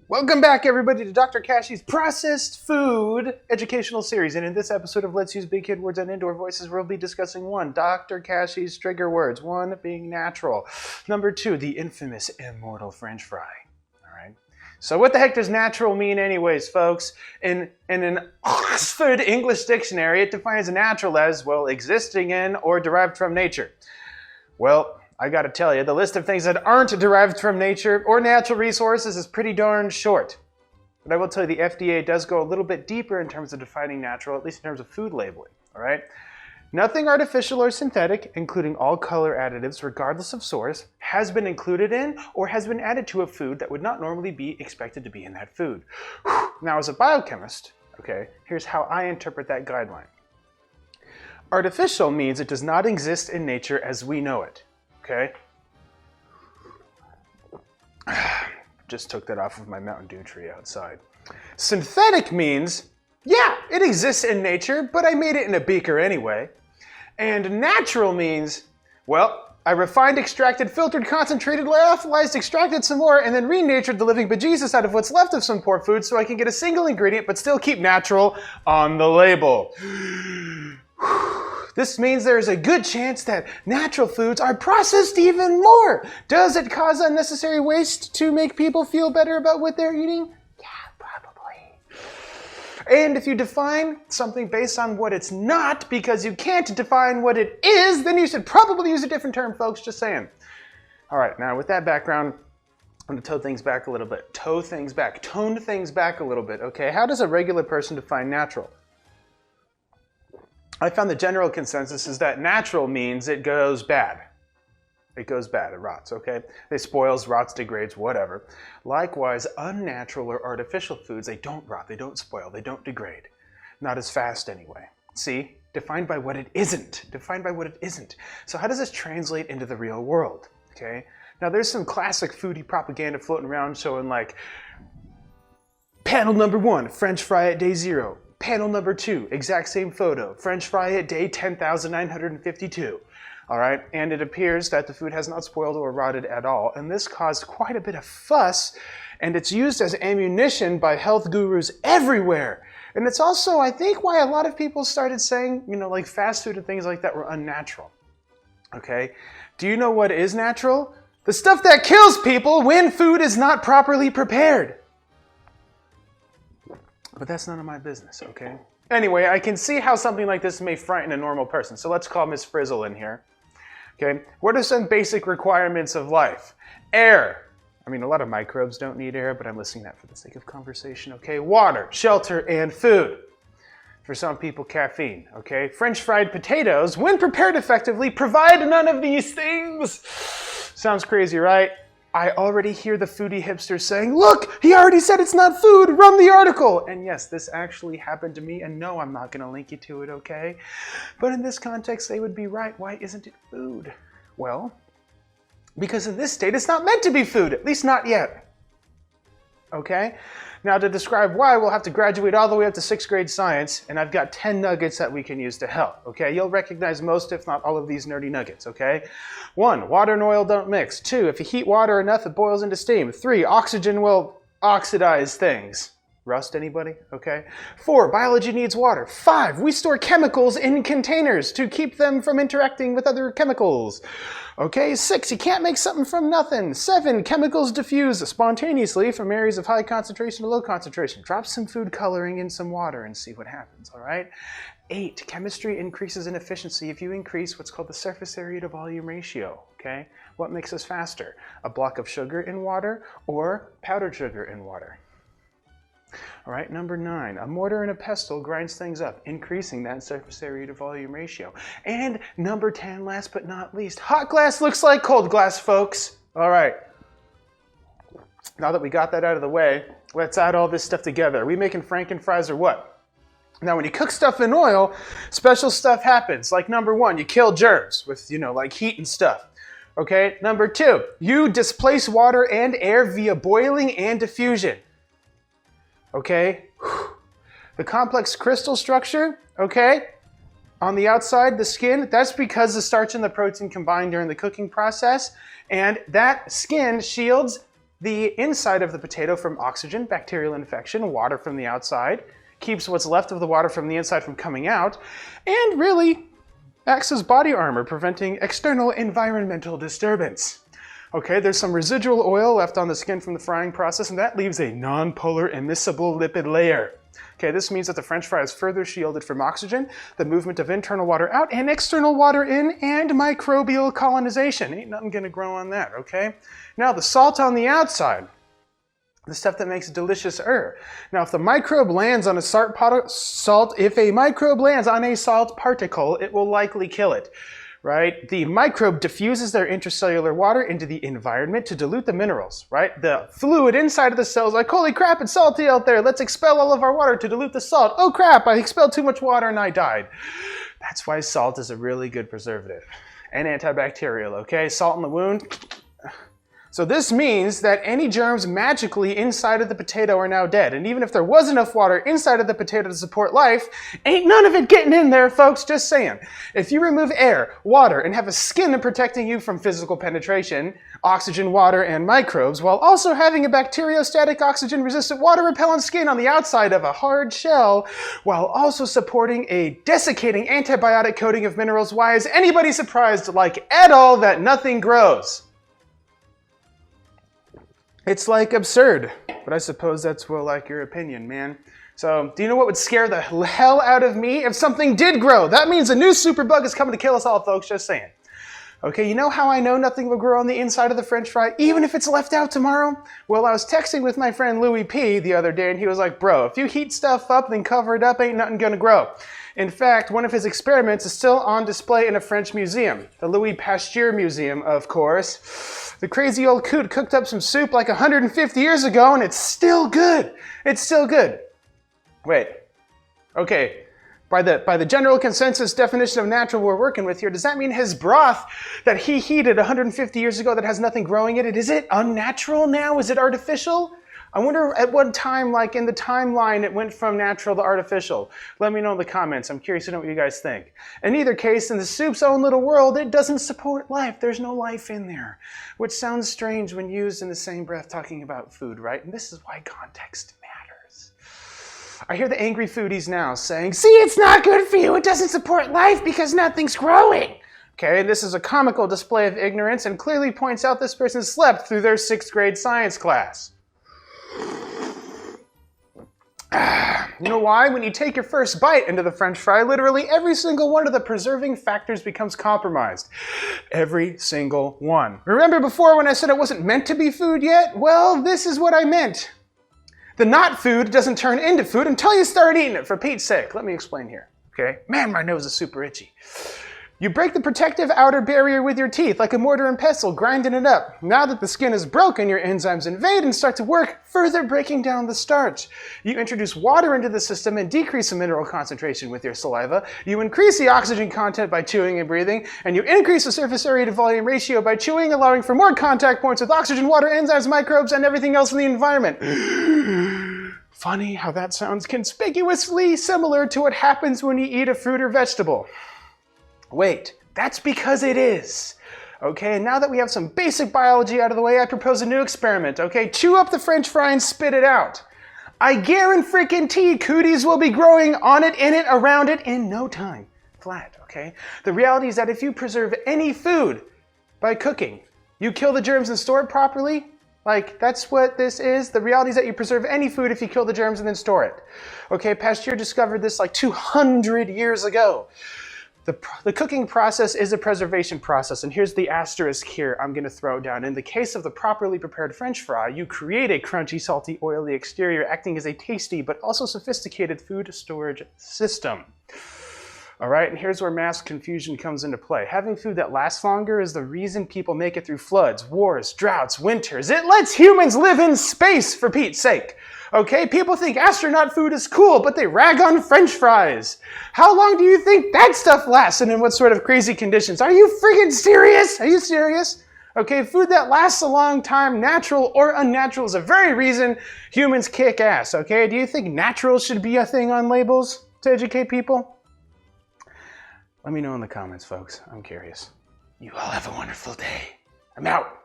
Welcome back, everybody, to Dr. Kashey's Processed Food Educational Series. And in this episode of Let's Use Big Kid Words and Indoor Voices, we'll be discussing Dr. Kashey's trigger words. One being natural. Number two, the infamous Immortal French Fry. All right. So what the heck does natural mean anyways, folks? In an Oxford English Dictionary, it defines natural as, well, existing in or derived from nature. Well, I gotta tell you, the list of things that aren't derived from nature or natural resources is pretty darn short. But I will tell you, the FDA does go a little bit deeper in terms of defining natural, at least in terms of food labeling, all right? Nothing artificial or synthetic, including all color additives, regardless of source, has been included in or has been added to a food that would not normally be expected to be in that food. Now, as a biochemist, okay, here's how I interpret that guideline. Artificial means it does not exist in nature as we know it. Okay. Just took that off of my Mountain Dew tree outside. Synthetic means, yeah, it exists in nature, but I made it in a beaker anyway. And natural means, well, I refined, extracted, filtered, concentrated, lyophilized, extracted some more, and then renatured the living bejesus out of what's left of some poor food so I can get a single ingredient but still keep natural on the label. This means there's a good chance that natural foods are processed even more. Does it cause unnecessary waste to make people feel better about what they're eating? Yeah, probably. And if you define something based on what it's not because you can't define what it is, then you should probably use a different term, folks, just saying. All right, now with that background, I'm going to tone things back a little bit. Tone things back a little bit, okay? How does a regular person define natural? I found the general consensus is that natural means it goes bad. It goes bad, it rots, okay? It spoils, rots, degrades, whatever. Likewise, unnatural or artificial foods, they don't rot, they don't spoil, they don't degrade. Not as fast anyway. See? Defined by what it isn't. Defined by what it isn't. So how does this translate into the real world, okay? Now there's some classic foodie propaganda floating around showing like, panel number 1, French fry at day 0. Panel number 2, exact same photo, French fry at day 10,952. All right, and it appears that the food has not spoiled or rotted at all, and this caused quite a bit of fuss, and it's used as ammunition by health gurus everywhere. And it's also, I think, why a lot of people started saying, you know, like fast food and things like that were unnatural. Okay, do you know what is natural? The stuff that kills people when food is not properly prepared. But that's none of my business, okay? Anyway, I can see how something like this may frighten a normal person. So let's call Miss Frizzle in here. Okay, what are some basic requirements of life? Air. I mean, a lot of microbes don't need air, but I'm listing that for the sake of conversation, okay? Water, shelter, and food. For some people, caffeine, okay? French fried potatoes, when prepared effectively, provide none of these things. Sounds crazy, right? I already hear the foodie hipsters saying, look, he already said it's not food, run the article. And yes, this actually happened to me, and no, I'm not going to link you to it, okay? But in this context, they would be right. Why isn't it food? Well, because in this state, it's not meant to be food, at least not yet. Okay? Now, to describe why, we'll have to graduate all the way up to 6th grade science, and I've got 10 nuggets that we can use to help, okay? You'll recognize most, if not all of these nerdy nuggets, okay? 1, water and oil don't mix. 2, if you heat water enough, it boils into steam. 3, oxygen will oxidize things. Rust, anybody? Okay. 4, biology needs water. 5, we store chemicals in containers to keep them from interacting with other chemicals. Okay, 6, you can't make something from nothing. 7, chemicals diffuse spontaneously from areas of high concentration to low concentration. Drop some food coloring in some water and see what happens, all right? 8, chemistry increases in efficiency if you increase what's called the surface area to volume ratio, okay? What mixes faster? A block of sugar in water or powdered sugar in water? All right, number 9, a mortar and a pestle grinds things up, increasing that surface area to volume ratio. And number 10, last but not least, hot glass looks like cold glass, folks. All right, now that we got that out of the way, let's add all this stuff together. Are we making Franken fries or what? Now, when you cook stuff in oil, special stuff happens. Like number 1, you kill germs with, you know, like heat and stuff. Okay, number 2, you displace water and air via boiling and diffusion. Okay, the complex crystal structure, okay, on the outside, the skin, that's because the starch and the protein combine during the cooking process, and that skin shields the inside of the potato from oxygen, bacterial infection, water from the outside, keeps what's left of the water from the inside from coming out, and really acts as body armor, preventing external environmental disturbance. Okay, there's some residual oil left on the skin from the frying process, and that leaves a non-polar immiscible lipid layer. Okay, this means that the French fry is further shielded from oxygen, the movement of internal water out and external water in, and microbial colonization. Ain't nothing gonna grow on that, okay? Now, the salt on the outside, the stuff that makes it delicious. Now, if a microbe lands on a salt particle, it will likely kill it, right? The microbe diffuses their intracellular water into the environment to dilute the minerals, right? The fluid inside of the cell is like, holy crap, it's salty out there. Let's expel all of our water to dilute the salt. Oh crap, I expelled too much water and I died. That's why salt is a really good preservative and antibacterial, okay? Salt in the wound. So this means that any germs magically inside of the potato are now dead. And even if there was enough water inside of the potato to support life, ain't none of it getting in there, folks, just saying. If you remove air, water, and have a skin protecting you from physical penetration, oxygen, water, and microbes, while also having a bacteriostatic oxygen-resistant water-repellent skin on the outside of a hard shell, while also supporting a desiccating antibiotic coating of minerals, why is anybody surprised, like at all, that nothing grows? It's like absurd, but I suppose that's well like your opinion, man. So, do you know what would scare the hell out of me if something did grow? That means a new superbug is coming to kill us all, folks, just saying. Okay, you know how I know nothing will grow on the inside of the French fry, even if it's left out tomorrow? Well, I was texting with my friend Louis P. the other day, and he was like, bro, if you heat stuff up, then cover it up, ain't nothing gonna grow. In fact, one of his experiments is still on display in a French museum, the Louis Pasteur Museum, of course. The crazy old coot cooked up some soup like 150 years ago, and it's still good. It's still good. Wait. Okay. By the general consensus definition of natural we're working with here, does that mean his broth that he heated 150 years ago that has nothing growing in it, is it unnatural now? Is it artificial? I wonder at what time, like in the timeline, it went from natural to artificial. Let me know in the comments. I'm curious to know what you guys think. In either case, in the soup's own little world, it doesn't support life. There's no life in there, which sounds strange when used in the same breath talking about food, right? And this is why context matters. I hear the angry foodies now saying, see, it's not good for you. It doesn't support life because nothing's growing. Okay, this is a comical display of ignorance and clearly points out this person slept through their 6th grade science class. You know why? When you take your first bite into the French fry, literally every single one of the preserving factors becomes compromised. Every single one. Remember before when I said it wasn't meant to be food yet? Well, this is what I meant. The not food doesn't turn into food until you start eating it, for Pete's sake. Let me explain here, okay? Man, my nose is super itchy. You break the protective outer barrier with your teeth, like a mortar and pestle, grinding it up. Now that the skin is broken, your enzymes invade and start to work, further breaking down the starch. You introduce water into the system and decrease the mineral concentration with your saliva. You increase the oxygen content by chewing and breathing, and you increase the surface area to volume ratio by chewing, allowing for more contact points with oxygen, water, enzymes, microbes, and everything else in the environment. Funny how that sounds conspicuously similar to what happens when you eat a fruit or vegetable. Wait, that's because it is. Okay, and now that we have some basic biology out of the way, I propose a new experiment, okay? Chew up the French fry and spit it out. I guarantee cooties will be growing on it, in it, around it in no time. Flat, okay? The reality is that if you preserve any food by cooking, you kill the germs and store it properly. Like, that's what this is. The reality is that you preserve any food if you kill the germs and then store it. Okay, Pasteur discovered this like 200 years ago. The cooking process is a preservation process, and here's the asterisk here I'm going to throw down. In the case of the properly prepared French fry, you create a crunchy, salty, oily exterior acting as a tasty but also sophisticated food storage system. All right, and here's where mass confusion comes into play. Having food that lasts longer is the reason people make it through floods, wars, droughts, winters. It lets humans live in space, for Pete's sake. Okay, people think astronaut food is cool, but they rag on French fries. How long do you think that stuff lasts, and in what sort of crazy conditions? Are you friggin' serious? Are you serious? Okay, food that lasts a long time, natural or unnatural, is the very reason humans kick ass, okay? Do you think natural should be a thing on labels to educate people? Let me know in the comments, folks. I'm curious. You all have a wonderful day. I'm out.